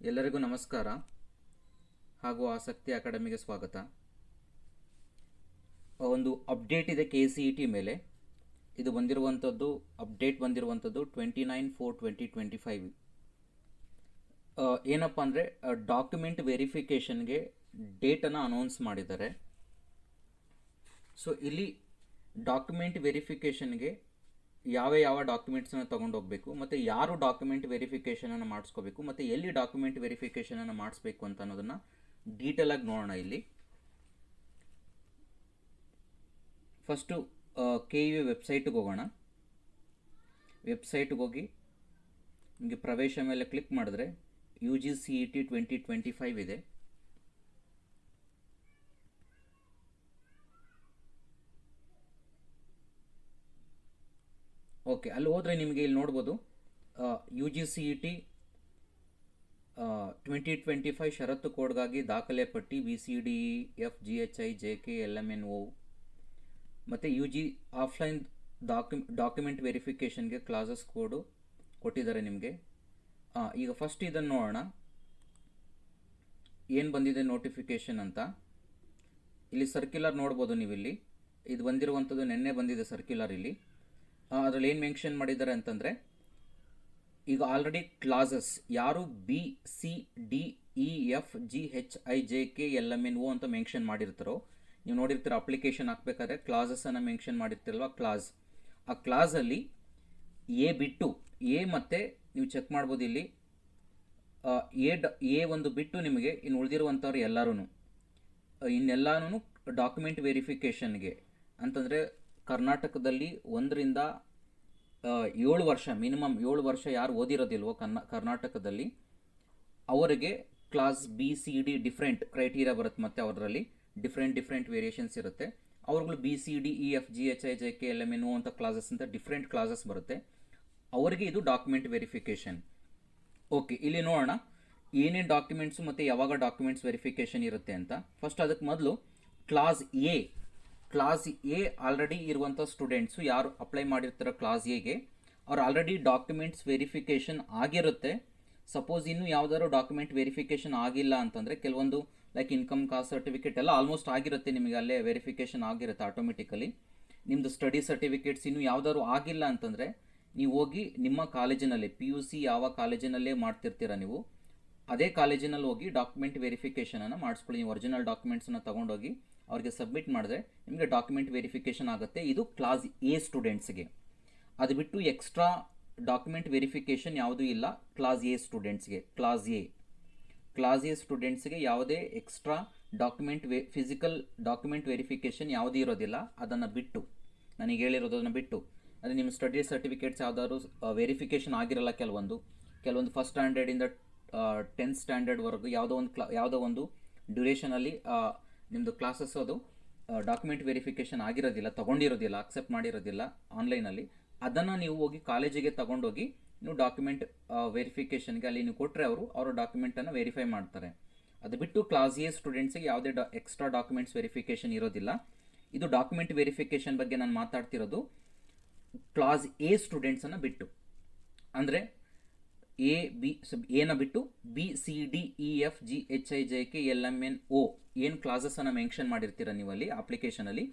ಎಲ್ಲರಿಗೂ ನಮಸ್ಕಾರ ಹಾಗೂ ಆಸಕ್ತಿ ಅಕಾಡೆಮಿಗೆ ಸ್ವಾಗತ. ಒಂದು ಅಪ್ಡೇಟ್ ಇದೆ KCET ಮೇಲೆ. ಇದು ಬಂದಿರುವಂಥದ್ದು ಅಪ್ಡೇಟ್ ಬಂದಿರುವಂಥದ್ದು 29/4/2025. ಏನಪ್ಪ ಅಂದರೆ ಡಾಕ್ಯುಮೆಂಟ್ ವೆರಿಫಿಕೇಷನ್ಗೆ ಡೇಟನ್ನು ಅನೌನ್ಸ್ ಮಾಡಿದ್ದಾರೆ. ಸೊ ಇಲ್ಲಿ ಡಾಕ್ಯುಮೆಂಟ್ ವೆರಿಫಿಕೇಷನ್ಗೆ ಯಾವ ಡಾಕ್ಯುಮೆಂಟ್ಸನ್ನು ತೊಗೊಂಡು ಹೋಗಬೇಕು ಮತ್ತು ಯಾರು ಡಾಕ್ಯುಮೆಂಟ್ ವೆರಿಫಿಕೇಷನನ್ನು ಮಾಡಿಸ್ಕೋಬೇಕು ಮತ್ತು ಎಲ್ಲಿ ಡಾಕ್ಯುಮೆಂಟ್ ವೆರಿಫಿಕೇಷನನ್ನು ಮಾಡಿಸ್ಬೇಕು ಅಂತ ಅನ್ನೋದನ್ನು ಡೀಟೇಲಾಗಿ ನೋಡೋಣ. ಇಲ್ಲಿ ಫಸ್ಟು KUA ವೆಬ್ಸೈಟ್ಗೆ ಹೋಗೋಣ. ವೆಬ್ಸೈಟ್ಗೆ ಹೋಗಿ ನಿಮಗೆ ಪ್ರವೇಶ ಮೇಲೆ ಕ್ಲಿಕ್ ಮಾಡಿದ್ರೆ UGCET 2025 ಇದೆ. ಓಕೆ, ಅಲ್ಲಿ ಹೋದರೆ ನಿಮಗೆ ಇಲ್ಲಿ ನೋಡ್ಬೋದು UGCET 2025 ಷರತ್ತು ಕೋಡ್ಗಾಗಿ ದಾಖಲೆ ಪಟ್ಟಿ BCDE FGHI JK LMNO ಮತ್ತು UG ಆಫ್ಲೈನ್ ಡಾಕ್ಯುಮೆಂಟ್ ವೆರಿಫಿಕೇಷನ್ಗೆ ಕ್ಲಾಸಸ್ ಕೋಡು ಕೊಟ್ಟಿದ್ದಾರೆ ನಿಮಗೆ. ಈಗ ಫಸ್ಟ್ ಇದನ್ನು ನೋಡೋಣ, ಏನು ಬಂದಿದೆ ನೋಟಿಫಿಕೇಷನ್ ಅಂತ. ಇಲ್ಲಿ ಸರ್ಕ್ಯುಲರ್ ನೋಡ್ಬೋದು ನೀವು. ಇಲ್ಲಿ ಇದು ಬಂದಿರುವಂಥದ್ದು ನಿನ್ನೆ ಬಂದಿದೆ ಸರ್ಕ್ಯುಲರ್. ಇಲ್ಲಿ ಅದರಲ್ಲಿ ಏನು ಮೆನ್ಷನ್ ಮಾಡಿದ್ದಾರೆ ಅಂತಂದರೆ, ಈಗ ಆಲ್ರೆಡಿ ಕ್ಲಾಸಸ್ ಯಾರು BCDEFGHIJKLMNO ಅಂತ ಮೆನ್ಷನ್ ಮಾಡಿರ್ತಾರೋ, ನೀವು ನೋಡಿರ್ತೀರ ಅಪ್ಲಿಕೇಶನ್ ಹಾಕಬೇಕಾದ್ರೆ ಕ್ಲಾಸಸನ್ನು ಮೆನ್ಷನ್ ಮಾಡಿರ್ತಿರಲ್ವ, ಕ್ಲಾಸ್. ಆ ಕ್ಲಾಸಲ್ಲಿ ಎ ಬಿಟ್ಟು ಎ ಮತ್ತು ನೀವು ಚೆಕ್ ಮಾಡ್ಬೋದು ಇಲ್ಲಿ ಎ ಒಂದು ಬಿಟ್ಟು ನಿಮಗೆ ಇನ್ನು ಉಳಿದಿರುವಂಥವ್ರು ಇನ್ನೆಲ್ಲನೂ ಡಾಕ್ಯುಮೆಂಟ್ ವೆರಿಫಿಕೇಷನ್ಗೆ ಅಂತಂದರೆ ಕರ್ನಾಟಕದಲ್ಲಿ 1ರಿಂದ 7 ವರ್ಷ ಮಿನಿಮಮ್ 7 ವರ್ಷ ಯಾರು ಓದಿರೋದಿಲ್ವೋ ಕರ್ನಾಟಕದಲ್ಲಿ ಅವರಿಗೆ ಕ್ಲಾಸ್ BCD ಡಿಫ್ರೆಂಟ್ ಕ್ರೈಟೀರಿಯಾ ಬರುತ್ತೆ. ಮತ್ತು ಅವರಲ್ಲಿ ಡಿಫ್ರೆಂಟ್ ವೇರಿಯೇಷನ್ಸ್ ಇರುತ್ತೆ. ಅವ್ರುಗಳು BCDEFGHIJKLMNO ಅಂತ ಕ್ಲಾಸಸ್ ಅಂತ ಡಿಫ್ರೆಂಟ್ ಕ್ಲಾಸಸ್ ಬರುತ್ತೆ. ಅವರಿಗೆ ಇದು ಡಾಕ್ಯುಮೆಂಟ್ ವೆರಿಫಿಕೇಷನ್. ಓಕೆ, ಇಲ್ಲಿ ನೋಡೋಣ ಏನೇನು ಡಾಕ್ಯುಮೆಂಟ್ಸು ಮತ್ತು ಯಾವಾಗ ಡಾಕ್ಯುಮೆಂಟ್ಸ್ ವೆರಿಫಿಕೇಷನ್ ಇರುತ್ತೆ ಅಂತ. ಫಸ್ಟ್ ಅದಕ್ಕೆ ಮೊದಲು ಕ್ಲಾಸ್ ಎ ಆಲ್ರೆಡಿ ಇರುವಂಥ ಸ್ಟೂಡೆಂಟ್ಸು ಯಾರು ಅಪ್ಲೈ ಮಾಡಿರ್ತಾರೋ ಕ್ಲಾಸ್ ಎಗೆ, ಅವ್ರು ಆಲ್ರೆಡಿ ಡಾಕ್ಯುಮೆಂಟ್ಸ್ ವೆರಿಫಿಕೇಷನ್ ಆಗಿರುತ್ತೆ. ಸಪೋಸ್ ಇನ್ನೂ ಯಾವುದಾದ್ರು ಡಾಕ್ಯುಮೆಂಟ್ ವೆರಿಫಿಕೇಷನ್ ಆಗಿಲ್ಲ ಅಂತಂದರೆ ಕೆಲವೊಂದು ಲೈಕ್ ಇನ್ಕಮ್ ಕಾಸ್ಟ್ ಸರ್ಟಿಫಿಕೇಟ್ ಎಲ್ಲ ಆಲ್ಮೋಸ್ಟ್ ಆಗಿರುತ್ತೆ, ನಿಮಗೆ ಅಲ್ಲೇ ವೆರಿಫಿಕೇಷನ್ ಆಗಿರುತ್ತೆ ಆಟೋಮೆಟಿಕಲಿ. ನಿಮ್ಮದು ಸ್ಟಡಿ ಸರ್ಟಿಫಿಕೇಟ್ಸ್ ಇನ್ನೂ ಯಾವುದಾದ್ರು ಆಗಿಲ್ಲ ಅಂತಂದರೆ ನೀವು ಹೋಗಿ ನಿಮ್ಮ ಕಾಲೇಜಿನಲ್ಲಿ PUC ಯಾವ ಕಾಲೇಜಿನಲ್ಲೇ ಮಾಡ್ತಿರ್ತೀರ ನೀವು, ಅದೇ ಕಾಲೇಜಿನಲ್ಲಿ ಹೋಗಿ ಡಾಕ್ಯುಮೆಂಟ್ ವೆರಿಫಿಕೇಷನನ್ನು ಮಾಡಿಸ್ಕೊಳ್ಳಿ. ನೀವು ಒರಿಜಿನಲ್ ಡಾಕ್ಯುಮೆಂಟ್ಸನ್ನು ತೊಗೊಂಡೋಗಿ ಅವ್ರಿಗೆ ಸಬ್ಮಿಟ್ ಮಾಡಿದ್ರೆ ನಿಮಗೆ ಡಾಕ್ಯುಮೆಂಟ್ ವೆರಿಫಿಕೇಷನ್ ಆಗುತ್ತೆ. ಇದು ಕ್ಲಾಸ್ ಎ ಸ್ಟೂಡೆಂಟ್ಸ್ಗೆ. ಅದು ಬಿಟ್ಟು ಎಕ್ಸ್ಟ್ರಾ ಡಾಕ್ಯುಮೆಂಟ್ ವೆರಿಫಿಕೇಷನ್ ಯಾವುದೂ ಇಲ್ಲ ಕ್ಲಾಸ್ ಎ ಸ್ಟೂಡೆಂಟ್ಸ್ಗೆ. ಕ್ಲಾಸ್ ಎ ಸ್ಟೂಡೆಂಟ್ಸ್ಗೆ ಯಾವುದೇ ಎಕ್ಸ್ಟ್ರಾ ಫಿಸಿಕಲ್ ಡಾಕ್ಯುಮೆಂಟ್ ವೆರಿಫಿಕೇಷನ್ ಯಾವುದೂ ಇರೋದಿಲ್ಲ. ಅದನ್ನು ಬಿಟ್ಟು ನನಗೆ ಹೇಳಿರೋದನ್ನು ಬಿಟ್ಟು ಅಂದರೆ ನಿಮ್ಮ ಸ್ಟಡಿ ಸರ್ಟಿಫಿಕೇಟ್ಸ್ ಯಾವುದಾದ್ರು ವೆರಿಫಿಕೇಷನ್ ಆಗಿರಲ್ಲ. ಕೆಲವೊಂದು ಫಸ್ಟ್ ಸ್ಟ್ಯಾಂಡರ್ಡಿಂದ 10th ಸ್ಟ್ಯಾಂಡರ್ಡ್ವರೆಗೂ ಯಾವುದೋ ಒಂದು ಡ್ಯೂರೇಷನಲ್ಲಿ ನಿಮ್ಮದು ಕ್ಲಾಸಸ್ ಅದು ಡಾಕ್ಯುಮೆಂಟ್ ವೆರಿಫಿಕೇಷನ್ ಆಗಿರೋದಿಲ್ಲ, ತೊಗೊಂಡಿರೋದಿಲ್ಲ, ಅಕ್ಸೆಪ್ಟ್ ಮಾಡಿರೋದಿಲ್ಲ ಆನ್ಲೈನಲ್ಲಿ. ಅದನ್ನು ನೀವು ಹೋಗಿ ಕಾಲೇಜಿಗೆ ತೊಗೊಂಡೋಗಿ ನೀವು ಡಾಕ್ಯುಮೆಂಟ್ ವೆರಿಫಿಕೇಷನ್ಗೆ ಅಲ್ಲಿ ನೀವು ಕೊಟ್ಟರೆ ಅವರ ಡಾಕ್ಯುಮೆಂಟನ್ನು ವೆರಿಫೈ ಮಾಡ್ತಾರೆ. ಅದು ಬಿಟ್ಟು ಕ್ಲಾಸ್ ಎ ಸ್ಟೂಡೆಂಟ್ಸಿಗೆ ಯಾವುದೇ ಎಕ್ಸ್ಟ್ರಾ ಡಾಕ್ಯುಮೆಂಟ್ಸ್ ವೆರಿಫಿಕೇಷನ್ ಇರೋದಿಲ್ಲ. ಇದು ಡಾಕ್ಯುಮೆಂಟ್ ವೆರಿಫಿಕೇಷನ್ ಬಗ್ಗೆ ನಾನು ಮಾತಾಡ್ತಿರೋದು ಕ್ಲಾಸ್ ಎ ಸ್ಟೂಡೆಂಟ್ಸನ್ನು ಬಿಟ್ಟು. ಅಂದರೆ ಏನ ಬಿಟ್ಟು BCDEFGHIJKLMNO ಏನು ಕ್ಲಾಸಸನ್ನು ಮೆನ್ಷನ್ ಮಾಡಿರ್ತೀರ ನೀವು ಅಲ್ಲಿ ಅಪ್ಲಿಕೇಶನಲ್ಲಿ,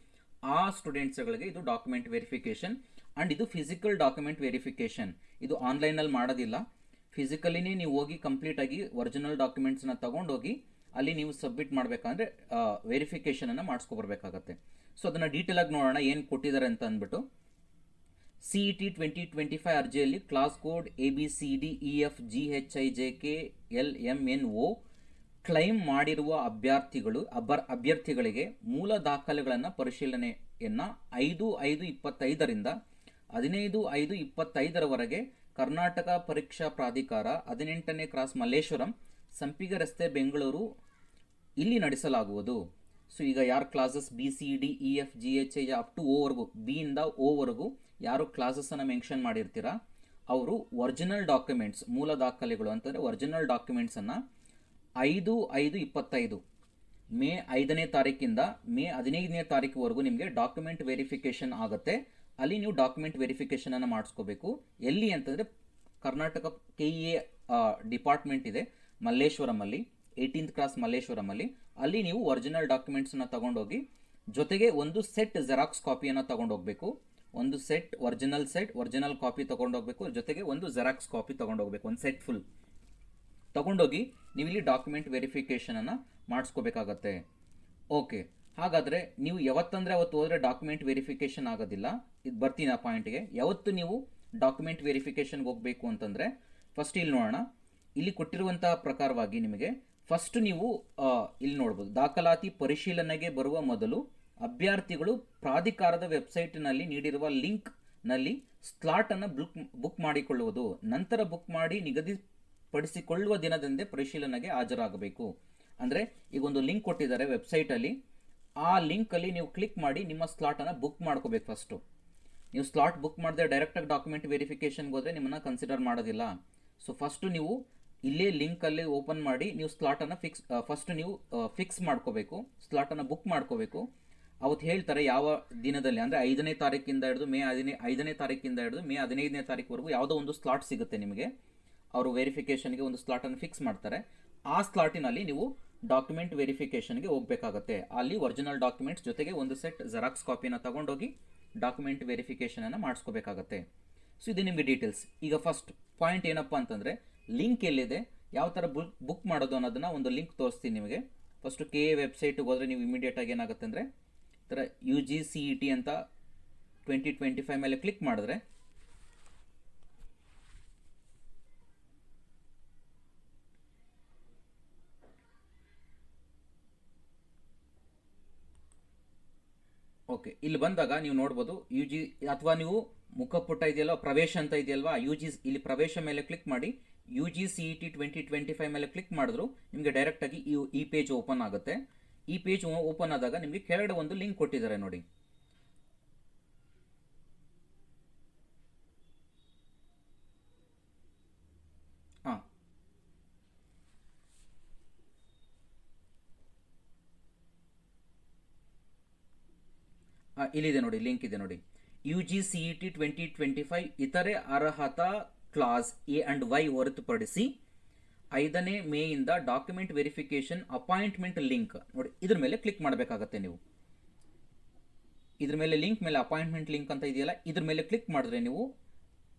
ಆ ಸ್ಟೂಡೆಂಟ್ಸ್ಗಳಿಗೆ ಇದು ಡಾಕ್ಯುಮೆಂಟ್ ವೆರಿಫಿಕೇಷನ್. ಆ್ಯಂಡ್ ಇದು ಫಿಸಿಕಲ್ ಡಾಕ್ಯುಮೆಂಟ್ ವೆರಿಫಿಕೇಷನ್. ಇದು ಆನ್ಲೈನಲ್ಲಿ ಮಾಡೋದಿಲ್ಲ, ಫಿಸಿಕಲಿನೇ ನೀವು ಹೋಗಿ ಕಂಪ್ಲೀಟಾಗಿ ಒರಿಜಿನಲ್ ಡಾಕ್ಯುಮೆಂಟ್ಸನ್ನ ತೊಗೊಂಡೋಗಿ ಅಲ್ಲಿ ನೀವು ಸಬ್ಮಿಟ್ ಮಾಡಬೇಕಂದ್ರೆ ವೆರಿಫಿಕೇಷನನ್ನು ಮಾಡಿಸ್ಕೊಬರ್ಬೇಕಾಗತ್ತೆ. ಸೊ ಅದನ್ನು ಡೀಟೇಲಾಗಿ ನೋಡೋಣ ಏನು ಕೊಟ್ಟಿದ್ದಾರೆ ಅಂತ ಅಂದ್ಬಿಟ್ಟು. CET 2025 ಅರ್ಜಿಯಲ್ಲಿ ಕ್ಲಾಸ್ ಕೋಡ್ ABCDEFGHIJKLMNO ಕ್ಲೈಮ್ ಮಾಡಿರುವ ಅಭ್ಯರ್ಥಿಗಳಿಗೆ ಮೂಲ ದಾಖಲೆಗಳನ್ನು ಪರಿಶೀಲನೆಯನ್ನು 5/5/25ರಿಂದ 15/5/25ರವರೆಗೆ ಕರ್ನಾಟಕ ಪರೀಕ್ಷಾ ಪ್ರಾಧಿಕಾರ 18ನೇ ಕ್ರಾಸ್ ಮಲ್ಲೇಶ್ವರಂ, ಸಂಪಿಗೆ ರಸ್ತೆ, ಬೆಂಗಳೂರು ಇಲ್ಲಿ ನಡೆಸಲಾಗುವುದು. ಸೊ ಈಗ ಯಾರು ಕ್ಲಾಸಸ್ BCDEFGHI ಅಪ್ ಟು ಓವರೆಗೂ ಬಿಯಿಂದ ಓವರೆಗೂ ಯಾರು ಕ್ಲಾಸಸನ್ನು ಮೆನ್ಷನ್ ಮಾಡಿರ್ತೀರಾ ಅವರು ಒರಿಜಿನಲ್ ಡಾಕ್ಯುಮೆಂಟ್ಸ್ ಮೂಲ ದಾಖಲೆಗಳು ಅಂತಂದರೆ ಒರಿಜಿನಲ್ ಡಾಕ್ಯುಮೆಂಟ್ಸನ್ನು 5/5/25 ಮೇ 5ನೇ ತಾರೀಕಿಂದ ಮೇ 15ನೇ ತಾರೀಕುವರೆಗೂ ನಿಮಗೆ ಡಾಕ್ಯುಮೆಂಟ್ ವೆರಿಫಿಕೇಷನ್ ಆಗುತ್ತೆ. ಅಲ್ಲಿ ನೀವು ಡಾಕ್ಯುಮೆಂಟ್ ವೆರಿಫಿಕೇಷನನ್ನು ಮಾಡಿಸ್ಕೋಬೇಕು. ಎಲ್ಲಿ ಅಂತಂದರೆ ಕರ್ನಾಟಕ KEA ಡಿಪಾರ್ಟ್ಮೆಂಟ್ ಇದೆ, ಮಲ್ಲೇಶ್ವರಮಲ್ಲಿ 18th ಕ್ರಾಸ್ ಮಲ್ಲೇಶ್ವರಮಲ್ಲಿ, ಅಲ್ಲಿ ನೀವು ಒರಿಜಿನಲ್ ಡಾಕ್ಯುಮೆಂಟ್ಸನ್ನು ತಗೊಂಡೋಗಿ ಜೊತೆಗೆ ಒಂದು ಸೆಟ್ ಜೆರಾಕ್ಸ್ ಕಾಪಿಯನ್ನು ತಗೊಂಡೋಗ್ಬೇಕು. ಒಂದು ಸೆಟ್ ಒರಿಜಿನಲ್ ಕಾಪಿ ತೊಗೊಂಡೋಗ್ಬೇಕು, ಜೊತೆಗೆ ಒಂದು ಜೆರಾಕ್ಸ್ ಕಾಪಿ ತೊಗೊಂಡೋಗ್ಬೇಕು, ಒಂದು ಸೆಟ್ ಫುಲ್ ತೊಗೊಂಡೋಗಿ ನೀವು ಇಲ್ಲಿ ಡಾಕ್ಯುಮೆಂಟ್ ವೆರಿಫಿಕೇಷನನ್ನು ಮಾಡಿಸ್ಕೋಬೇಕಾಗತ್ತೆ. ಓಕೆ, ಹಾಗಾದರೆ ನೀವು ಯಾವತ್ತಂದರೆ ಅವತ್ತು ಹೋದರೆ ಡಾಕ್ಯುಮೆಂಟ್ ವೆರಿಫಿಕೇಷನ್ ಆಗೋದಿಲ್ಲ. ಇದು ಬರ್ತೀನಿ ಆ ಪಾಯಿಂಟ್ಗೆ. ಯಾವತ್ತು ನೀವು ಡಾಕ್ಯುಮೆಂಟ್ ವೆರಿಫಿಕೇಷನ್ಗೆ ಹೋಗಬೇಕು ಅಂತಂದರೆ ಫಸ್ಟ್ ಇಲ್ಲಿ ನೋಡೋಣ. ಇಲ್ಲಿ ಕೊಟ್ಟಿರುವಂತಹ ಪ್ರಕಾರವಾಗಿ ನಿಮಗೆ ಫಸ್ಟ್ ನೀವು ಇಲ್ಲಿ ನೋಡ್ಬೋದು, ದಾಖಲಾತಿ ಪರಿಶೀಲನೆಗೆ ಬರುವ ಮೊದಲು ಅಭ್ಯರ್ಥಿಗಳು ಪ್ರಾಧಿಕಾರದ ವೆಬ್ಸೈಟ್ನಲ್ಲಿ ನೀಡಿರುವ ಲಿಂಕ್ನಲ್ಲಿ ಸ್ಲಾಟನ್ನು ಬುಕ್ ಮಾಡಿಕೊಳ್ಳುವುದು, ನಂತರ ಬುಕ್ ಮಾಡಿ ನಿಗದಿಪಡಿಸಿಕೊಳ್ಳುವ ದಿನದಂದೇ ಪರಿಶೀಲನೆಗೆ ಹಾಜರಾಗಬೇಕು. ಅಂದರೆ ಈಗ ಒಂದು ಲಿಂಕ್ ಕೊಟ್ಟಿದ್ದಾರೆ ವೆಬ್ಸೈಟಲ್ಲಿ, ಆ ಲಿಂಕಲ್ಲಿ ನೀವು ಕ್ಲಿಕ್ ಮಾಡಿ ನಿಮ್ಮ ಸ್ಲಾಟನ್ನು ಬುಕ್ ಮಾಡ್ಕೋಬೇಕು. ಫಸ್ಟು ನೀವು ಸ್ಲಾಟ್ ಬುಕ್ ಮಾಡಿದ್ರೆ ಡೈರೆಕ್ಟಾಗಿ ಡಾಕ್ಯುಮೆಂಟ್ ವೆರಿಫಿಕೇಷನ್ಗೆ ಹೋದರೆ ನಿಮ್ಮನ್ನು ಕನ್ಸಿಡರ್ ಮಾಡೋದಿಲ್ಲ. ಸೊ ಫಸ್ಟು ನೀವು ಇಲ್ಲೇ ಲಿಂಕಲ್ಲಿ ಓಪನ್ ಮಾಡಿ ನೀವು ಸ್ಲಾಟನ್ನು ಫಸ್ಟ್ ನೀವು ಫಿಕ್ಸ್ ಮಾಡ್ಕೋಬೇಕು, ಸ್ಲಾಟನ್ನು ಬುಕ್ ಮಾಡ್ಕೋಬೇಕು. ಅವತ್ತು ಹೇಳ್ತಾರೆ ಯಾವ ದಿನದಲ್ಲಿ, ಅಂದರೆ 5ನೇ ತಾರೀಕಿಂದ ಹಿಡಿದು ಮೇ 5ನೇ ತಾರೀಕಿಂದ ಹಿಡಿದು ಮೇ 15ನೇ ತಾರೀಕುವರೆಗೂ ಯಾವುದೋ ಒಂದು ಸ್ಲಾಟ್ ಸಿಗುತ್ತೆ ನಿಮಗೆ. ಅವರು ವೆರಿಫಿಕೇಷನ್ಗೆ ಒಂದು ಸ್ಲಾಟನ್ನು ಫಿಕ್ಸ್ ಮಾಡ್ತಾರೆ. ಆ ಸ್ಲಾಟಿನಲ್ಲಿ ನೀವು ಡಾಕ್ಯುಮೆಂಟ್ ವೆರಿಫಿಕೇಷನ್ಗೆ ಹೋಗಬೇಕಾಗತ್ತೆ. ಅಲ್ಲಿ ಒರಿಜಿನಲ್ ಡಾಕ್ಯುಮೆಂಟ್ಸ್ ಜೊತೆಗೆ ಒಂದು ಸೆಟ್ ಜೆರಾಕ್ಸ್ ಕಾಪಿನ ತಗೊಂಡೋಗಿ ಡಾಕ್ಯುಮೆಂಟ್ ವೆರಿಫಿಕೇಷನನ್ನು ಮಾಡಿಸ್ಕೋಬೇಕಾಗತ್ತೆ. ಸೊ ಇದು ನಿಮಗೆ ಡೀಟೇಲ್ಸ್. ಈಗ ಫಸ್ಟ್ ಪಾಯಿಂಟ್ ಏನಪ್ಪ ಅಂತಂದರೆ, ಲಿಂಕ್ ಎಲ್ಲಿದೆ, ಯಾವ ಥರ ಬುಕ್ ಮಾಡೋದು ಅನ್ನೋದನ್ನು ಒಂದು ಲಿಂಕ್ ತೋರಿಸ್ತೀನಿ ನಿಮಗೆ. ಫಸ್ಟು KA ವೆಬ್ಸೈಟ್ಗೆ ಹೋದರೆ ನೀವು ಇಮಿಡಿಯೇಟಾಗಿ ಏನಾಗುತ್ತೆ ಅಂದರೆ ಈ ಥರ UGCET ಅಂತ 2025 ಮೇಲೆ ಕ್ಲಿಕ್ ಮಾಡಿದ್ರೆ ಓಕೆ, ಇಲ್ಲಿ ಬಂದಾಗ ನೀವು ನೋಡ್ಬೋದು UG ಅಥವಾ ನೀವು ಮುಖಪುಟ ಇದೆಯಲ್ವ, ಪ್ರವೇಶ ಅಂತ ಇದೆಯಲ್ವಾ, ಇಲ್ಲಿ ಪ್ರವೇಶ ಮೇಲೆ ಕ್ಲಿಕ್ ಮಾಡಿ UGCET 2025 ಮೇಲೆ ಕ್ಲಿಕ್ ಮಾಡಿದ್ರು ನಿಮಗೆ ಡೈರೆಕ್ಟಾಗಿ ಈ ಪೇಜ್ ಓಪನ್ ಆಗುತ್ತೆ. ಈ ಪೇಜ್ ಓಪನ್ ಆದಾಗ ನಿಮಗೆ ಕೆಳಗಡೆ ಒಂದು ಲಿಂಕ್ ಕೊಟ್ಟಿದ್ದಾರೆ ನೋಡಿ. ಹಾಂ, ಇಲ್ಲಿದೆ ನೋಡಿ, ಲಿಂಕ್ ಇದೆ ನೋಡಿ. UGCET 2025 ಇತರೆ ಅರ್ಹತಾ ಕ್ಲಾಸ್ A and Y ಹೊರತುಪಡಿಸಿ 5ನೇ ಮೇಯಿಂದ ಡಾಕ್ಯುಮೆಂಟ್ ವೆರಿಫಿಕೇಷನ್ ಅಪಾಯಿಂಟ್ಮೆಂಟ್ ಲಿಂಕ್ ನೋಡಿ, ಇದ್ರ ಮೇಲೆ ಕ್ಲಿಕ್ ಮಾಡಬೇಕಾಗತ್ತೆ. ನೀವು ಇದ್ರ ಮೇಲೆ ಲಿಂಕ್ ಮೇಲೆ ಅಪಾಯಿಂಟ್ಮೆಂಟ್ ಲಿಂಕ್ ಅಂತ ಇದೆಯಲ್ಲ, ಇದ್ರ ಮೇಲೆ ಕ್ಲಿಕ್ ಮಾಡಿದ್ರೆ ನೀವು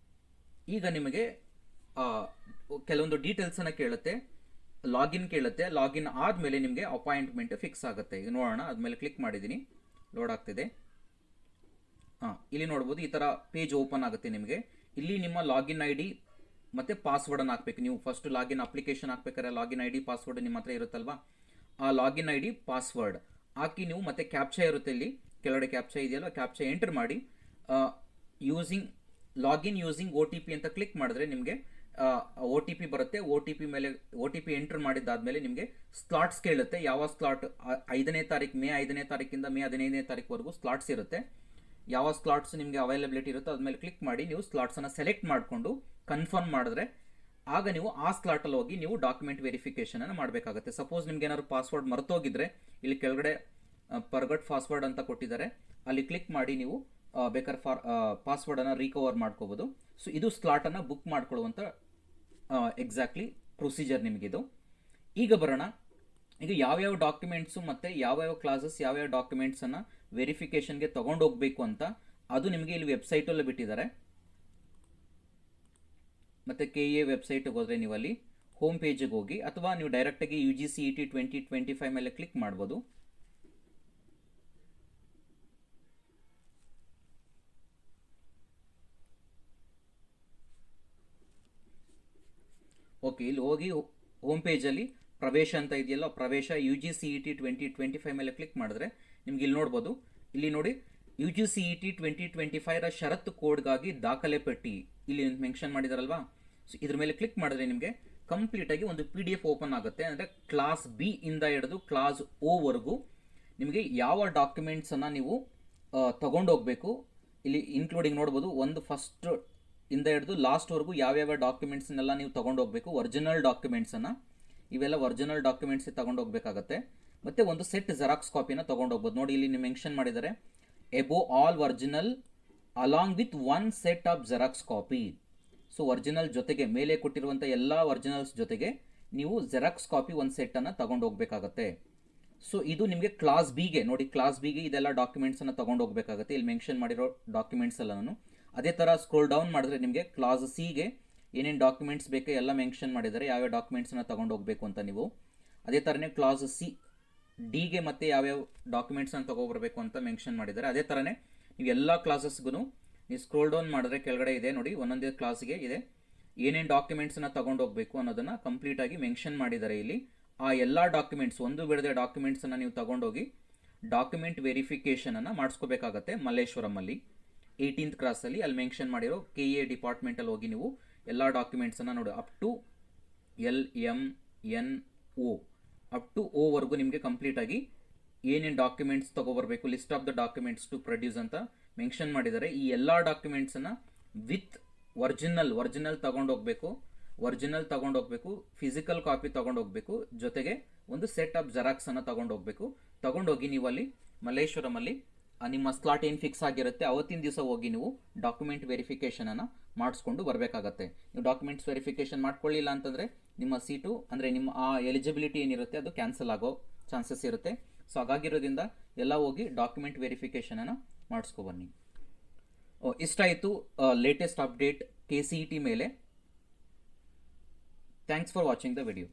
ಈಗ ನಿಮಗೆ ಕೆಲವೊಂದು ಡೀಟೇಲ್ಸನ್ನು ಕೇಳುತ್ತೆ, ಲಾಗಿನ್ ಕೇಳುತ್ತೆ. ಲಾಗಿನ್ ಆದಮೇಲೆ ನಿಮಗೆ ಅಪಾಯಿಂಟ್ಮೆಂಟ್ ಫಿಕ್ಸ್ ಆಗುತ್ತೆ. ಈಗ ನೋಡೋಣ, ಆದಮೇಲೆ ಕ್ಲಿಕ್ ಮಾಡಿದ್ದೀನಿ, ಲೋಡ್ ಆಗ್ತಿದೆ. ಇಲ್ಲಿ ನೋಡ್ಬೋದು ಈ ಥರ ಪೇಜ್ ಓಪನ್ ಆಗುತ್ತೆ ನಿಮಗೆ. ಇಲ್ಲಿ ನಿಮ್ಮ ಲಾಗಿನ್ ID ಮತ್ತು ಪಾಸ್ವರ್ಡನ್ನು ಹಾಕಬೇಕು. ನೀವು ಫಸ್ಟ್ ಲಾಗಿನ್ ಅಪ್ಲಿಕೇಶನ್ ಹಾಕ್ಬೇಕಾದ್ರೆ ಲಾಗಿನ್ ID ಪಾಸ್ವರ್ಡ್ ನಿಮ್ಮ ಹತ್ರ ಇರುತ್ತಲ್ವಾ, ಆ ಲಾಗಿನ್ ID ಪಾಸ್ವರ್ಡ್ ಹಾಕಿ ನೀವು ಮತ್ತೆ ಕ್ಯಾಪ್ಚಾ ಇರುತ್ತೆ, ಇಲ್ಲಿ ಕೆಳಗಡೆ ಕ್ಯಾಪ್ಚಾ ಇದೆಯಲ್ವ, ಕ್ಯಾಪ್ಚಾ ಎಂಟರ್ ಮಾಡಿ ಲಾಗಿನ್ ಯೂಸಿಂಗ್ OTP ಅಂತ ಕ್ಲಿಕ್ ಮಾಡಿದ್ರೆ ನಿಮಗೆ OTP ಬರುತ್ತೆ. OTP ಎಂಟರ್ ಮಾಡಿದ್ದಾದಮೇಲೆ ನಿಮಗೆ ಸ್ಲಾಟ್ಸ್ ಕೇಳುತ್ತೆ. ಯಾವ ಸ್ಲಾಟ್ 5ನೇ ತಾರೀಕು, ಮೇ 5ನೇ ತಾರೀಕಿಂದ ಮೇ 15ನೇ ತಾರೀಕುವರೆಗೂ ಸ್ಲಾಟ್ಸ್ ಇರುತ್ತೆ. ಯಾವ ಸ್ಲಾಟ್ಸ್ ನಿಮಗೆ ಅವೈಲಬಿಲಿಟಿ ಇರುತ್ತೋ ಅದ್ಮೇಲೆ ಕ್ಲಿಕ್ ಮಾಡಿ ನೀವು ಸ್ಲಾಟ್ಸನ್ನು ಸೆಲೆಕ್ಟ್ ಮಾಡಿಕೊಂಡು ಕನ್ಫರ್ಮ್ ಮಾಡಿದ್ರೆ ಆಗ ನೀವು ಆ ಸ್ಲಾಟಲ್ಲಿ ಹೋಗಿ ನೀವು ಡಾಕ್ಯುಮೆಂಟ್ ವೆರಿಫಿಕೇಷನನ್ನು ಮಾಡಬೇಕಾಗುತ್ತೆ. ಸಪೋಸ್ ನಿಮ್ಗೆ ಏನಾದ್ರು ಪಾಸ್ವರ್ಡ್ ಮರ್ತೋಗಿದ್ರೆ ಇಲ್ಲಿ ಕೆಳಗಡೆ ಫರ್ಗಟ್ ಪಾಸ್ವರ್ಡ್ ಅಂತ ಕೊಟ್ಟಿದ್ದಾರೆ, ಅಲ್ಲಿ ಕ್ಲಿಕ್ ಮಾಡಿ ನೀವು ಬೇಕಾದ್ರೆ ಪಾಸ್ವರ್ಡನ್ನು ರಿಕವರ್ ಮಾಡ್ಕೋಬೋದು. ಸೊ ಇದು ಸ್ಲಾಟನ್ನು ಬುಕ್ ಮಾಡ್ಕೊಳ್ಳುವಂಥ ಎಕ್ಸಾಕ್ಟ್ಲಿ ಪ್ರೊಸೀಜರ್ ನಿಮಗಿದು. ಈಗ ಬರೋಣ, ಈಗ ಯಾವ್ಯಾವ ಡಾಕ್ಯುಮೆಂಟ್ಸು ಮತ್ತು ಯಾವ್ಯಾವ ಕ್ಲಾಸಸ್ ಯಾವ್ಯಾವ ಡಾಕ್ಯುಮೆಂಟ್ಸನ್ನು ವೆರಿಫಿಕೇಷನ್ಗೆ ತೊಗೊಂಡೋಗ್ಬೇಕು ಅಂತ ಅದು ನಿಮಗೆ ಇಲ್ಲಿ ವೆಬ್ಸೈಟಲ್ಲಿ ಬಿಟ್ಟಿದ್ದಾರೆ. ಮತ್ತು KA ವೆಬ್ಸೈಟಿಗೆ ಹೋದರೆ ನೀವು ಅಲ್ಲಿ ಹೋಮ್ ಪೇಜಿಗೆ ಹೋಗಿ ಅಥವಾ ನೀವು ಡೈರೆಕ್ಟಾಗಿ UGCET 2025 ಮೇಲೆ ಕ್ಲಿಕ್ ಮಾಡ್ಬೋದು. ಓಕೆ, ಇಲ್ಲಿ ಹೋಗಿ ಹೋಮ್ ಪೇಜಲ್ಲಿ ಪ್ರವೇಶ ಅಂತ ಇದೆಯಲ್ಲ, ಪ್ರವೇಶ UGCET 2025 ಮೇಲೆ ಕ್ಲಿಕ್ ಮಾಡಿದ್ರೆ ನಿಮ್ಗೆ ಇಲ್ಲಿ ನೋಡ್ಬೋದು. ಇಲ್ಲಿ ನೋಡಿ UGCET 2025 ಷರತ್ತು ಕೋಡ್ಗಾಗಿ ದಾಖಲೆ ಪಟ್ಟಿ ಇಲ್ಲಿ ಮೆನ್ಷನ್ ಮಾಡಿದಾರಲ್ವಾ. ಸೊ ಇದ್ರ ಮೇಲೆ ಕ್ಲಿಕ್ ಮಾಡಿದ್ರೆ ನಿಮಗೆ ಕಂಪ್ಲೀಟಾಗಿ ಒಂದು PDF ಓಪನ್ ಆಗುತ್ತೆ. ಅಂದರೆ ಕ್ಲಾಸ್ B ಇಂದ ಹಿಡಿದು ಕ್ಲಾಸ್ O ವರೆಗೂ ನಿಮಗೆ ಯಾವ ಡಾಕ್ಯುಮೆಂಟ್ಸನ್ನು ನೀವು ತಗೊಂಡೋಗ್ಬೇಕು ಇಲ್ಲಿ ಇನ್ಕ್ಲೂಡಿಂಗ್ ನೋಡ್ಬೋದು. ಒಂದು ಫಸ್ಟ್ ಇಂದ ಹಿಡಿದು ಲಾಸ್ಟ್ವರೆಗೂ ಯಾವ್ಯಾವ ಡಾಕ್ಯುಮೆಂಟ್ಸ್ನೆಲ್ಲ ನೀವು ತೊಗೊಂಡೋಗ್ಬೇಕು, ಒರಿಜಿನಲ್ ಡಾಕ್ಯುಮೆಂಟ್ಸನ್ನು, ಇವೆಲ್ಲ ಒರಿಜಿನಲ್ ಡಾಕ್ಯುಮೆಂಟ್ಸ್ ತೊಗೊಂಡೋಗ್ಬೇಕಾಗತ್ತೆ. ಮತ್ತು ಒಂದು ಸೆಟ್ ಜೆರಾಕ್ಸ್ ಕಾಪಿನ ತೊಗೊಂಡೋಗ್ಬೋದು. ನೋಡಿ ಇಲ್ಲಿ ನೀವು ಮೆನ್ಷನ್ ಮಾಡಿದ್ದಾರೆ, above all original along with one set of xerox copy. So original ಜೊತೆಗೆ ಮೇಲೆ ಕೊಟ್ಟಿರುವಂಥ ಎಲ್ಲ ಒರಿಜಿನಲ್ಸ್ ಜೊತೆಗೆ ನೀವು ಜೆರಾಕ್ಸ್ ಕಾಪಿ ಒಂದು ಸೆಟ್ಟನ್ನು ತಗೊಂಡು ಹೋಗ್ಬೇಕಾಗತ್ತೆ. ಸೊ ಇದು ನಿಮಗೆ ಕ್ಲಾಸ್ ಬಿಗೆ ನೋಡಿ, ಕ್ಲಾಸ್ ಬಿಗೆ ಇದೆಲ್ಲ ಡಾಕ್ಯುಮೆಂಟ್ಸನ್ನು ತಗೊಂಡು ಹೋಗ್ಬೇಕಾಗತ್ತೆ. ಇಲ್ಲಿ ಮೆನ್ಷನ್ ಮಾಡಿರೋ ಡಾಕ್ಯುಮೆಂಟ್ಸ್ ಎಲ್ಲನೂ ಅದೇ ಥರ ಸ್ಕ್ರೋಲ್ ಡೌನ್ ಮಾಡಿದ್ರೆ ನಿಮಗೆ ಕ್ಲಾಸ್ ಸಿಗೆ ಏನೇನು ಡಾಕ್ಯುಮೆಂಟ್ಸ್ ಬೇಕೋ ಎಲ್ಲ ಮೆನ್ಷನ್ ಮಾಡಿದ್ದಾರೆ, ಯಾವ್ಯಾವ ಡಾಕ್ಯುಮೆಂಟ್ಸನ್ನು ತಗೊಂಡು ಹೋಗಬೇಕು ಅಂತ ನೀವು. ಅದೇ ಥರನೇ ಕ್ಲಾಸ್ ಸಿ ಡಿಗೆ ಮತ್ತೆ ಯಾವ್ಯಾವ ಡಾಕ್ಯುಮೆಂಟ್ಸನ್ನು ತೊಗೊಬರ್ಬೇಕು ಅಂತ ಮೆನ್ಷನ್ ಮಾಡಿದ್ದಾರೆ. ಅದೇ ಥರನೇ ನೀವು ಎಲ್ಲ ಕ್ಲಾಸಸ್ಗೂ ನೀವು ಸ್ಕ್ರೋಲ್ ಡೌನ್ ಮಾಡಿದ್ರೆ ಕೆಳಗಡೆ ಇದೆ ನೋಡಿ, ಒಂದೊಂದೇ ಕ್ಲಾಸ್ಗೆ ಇದೆ ಏನೇನು ಡಾಕ್ಯುಮೆಂಟ್ಸನ್ನು ತಗೊಂಡು ಹೋಗಬೇಕು ಅನ್ನೋದನ್ನು ಕಂಪ್ಲೀಟಾಗಿ ಮೆನ್ಷನ್ ಮಾಡಿದ್ದಾರೆ ಇಲ್ಲಿ. ಆ ಎಲ್ಲ ಡಾಕ್ಯುಮೆಂಟ್ಸ್ ಒಂದು ಬಿಡದೆ ಡಾಕ್ಯುಮೆಂಟ್ಸನ್ನು ನೀವು ತಗೊಂಡೋಗಿ ಡಾಕ್ಯುಮೆಂಟ್ ವೆರಿಫಿಕೇಷನನ್ನು ಮಾಡಿಸ್ಕೋಬೇಕಾಗತ್ತೆ. ಮಲ್ಲೇಶ್ವರಮಲ್ಲಿ 18th ಕ್ರಾಸಲ್ಲಿ ಅಲ್ಲಿ ಮೆನ್ಷನ್ ಮಾಡಿರೋ KA ಡಿಪಾರ್ಟ್ಮೆಂಟಲ್ಲಿ ಹೋಗಿ ನೀವು ಎಲ್ಲ ಡಾಕ್ಯುಮೆಂಟ್ಸನ್ನು ನೋಡಿ up to LMNO up to ಓವರೆಗೂ ನಿಮಗೆ ಕಂಪ್ಲೀಟಾಗಿ ಏನೇನು ಡಾಕ್ಯುಮೆಂಟ್ಸ್ ತೊಗೊಬರ್ಬೇಕು, list of the documents to produce ಅಂತ ಮೆನ್ಷನ್ ಮಾಡಿದ್ದಾರೆ. ಈ ಎಲ್ಲ ಡಾಕ್ಯುಮೆಂಟ್ಸನ್ನು ವಿತ್ ಒರಿಜಿನಲ್ ತಗೊಂಡೋಗ್ಬೇಕು, ಫಿಸಿಕಲ್ ಕಾಪಿ ತಗೊಂಡೋಗ್ಬೇಕು, ಜೊತೆಗೆ ಒಂದು ಸೆಟ್ ಆಫ್ ಜೆರಾಕ್ಸನ್ನು ತಗೊಂಡೋಗಿ ನೀವು ಅಲ್ಲಿ ಮಲ್ಲೇಶ್ವರಮಲ್ಲಿ ನಿಮ್ಮ ಸ್ಲಾಟ್ ಏನು ಫಿಕ್ಸ್ ಆಗಿರುತ್ತೆ ಅವತ್ತಿನ ದಿವಸ ಹೋಗಿ ನೀವು ಡಾಕ್ಯುಮೆಂಟ್ ವೆರಿಫಿಕೇಷನನ್ನು ಮಾಡಿಸ್ಕೊಂಡು ಬರಬೇಕಾಗತ್ತೆ. ನೀವು ಡಾಕ್ಯುಮೆಂಟ್ಸ್ ವೆರಿಫಿಕೇಷನ್ ಮಾಡ್ಕೊಳ್ಳಿಲ್ಲ ಅಂತಂದರೆ ನಿಮ್ಮ ಸೀಟು ಅಂದರೆ ನಿಮ್ಮ ಆ ಎಲಿಜಿಬಿಲಿಟಿ ಏನಿರುತ್ತೆ ಅದು ಕ್ಯಾನ್ಸಲ್ ಆಗೋ ಚಾನ್ಸಸ್ ಇರುತ್ತೆ. ಸೊ ಹಾಗಾಗಿರೋದ್ರಿಂದ ಎಲ್ಲ ಹೋಗಿ ಡಾಕ್ಯುಮೆಂಟ್ ವೆರಿಫಿಕೇಷನನ್ನು ಮಾಡಿಸ್ಕೊಬನ್ನಿ. ಇಷ್ಟಾಯಿತು ಲೇಟೆಸ್ಟ್ ಅಪ್ಡೇಟ್ KCET ಮೇಲೆ. Thanks for watching the video.